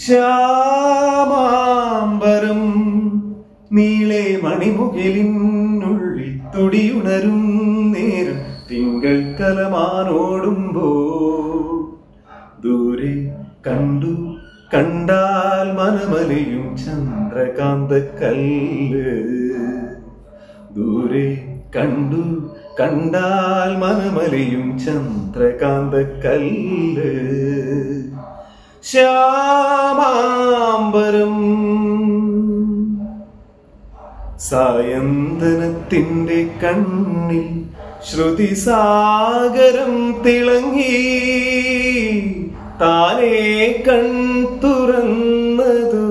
ശ്യാമാംബരം നീളെ മണിമുകിലിനുള്ളിൽ തുടിയുണരും നേരം തിങ്കൾ കലമാനോടുമ്പോ ദൂരെ കണ്ടു കണ്ടാൽ മനമലയും ചന്ദ്രകാന്ത കല്ല്. ദൂരെ കണ്ടു കണ്ടാൽ മനമലയും ചന്ദ്രകാന്ത കല്ല്. ശ്യാമാംബരം സായന്തനത്തിന്റെ കണ്ണിൽ ശ്രുതിസാഗരം തിളങ്ങി താനേ കൺ തുറന്നതു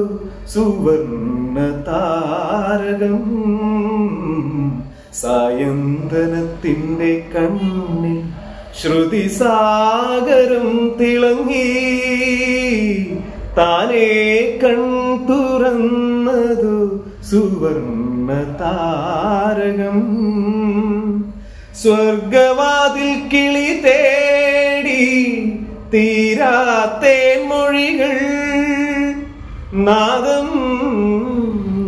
സുവർണ താരകം. സായന്തനത്തിന്റെ കണ്ണിൽ ശ്രുതിസാഗരം തിളങ്ങി താനേ കൺ തുറന്നതു സുവർണ താരകം. സ്വർഗവാതിൽ കിളി തേടി തീരാത്തേൻ മൊഴികൾ നാദം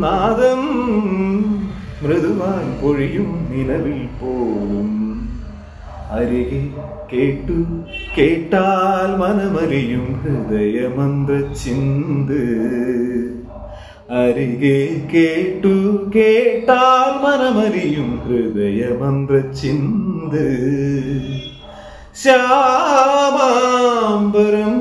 നാദം മൃദുവായി പൊഴിയും നിലവിൽ പോലും. അരികെ കേട്ടു കേട്ടാൽ മനമലിയും ഹൃദയമന്ത്ര ചിന്ത്. അരികെ കേട്ടു കേട്ടാൽ മനമലിയും ഹൃദയമന്ത്ര ചിന്ത്. ശ്യാമാംബരം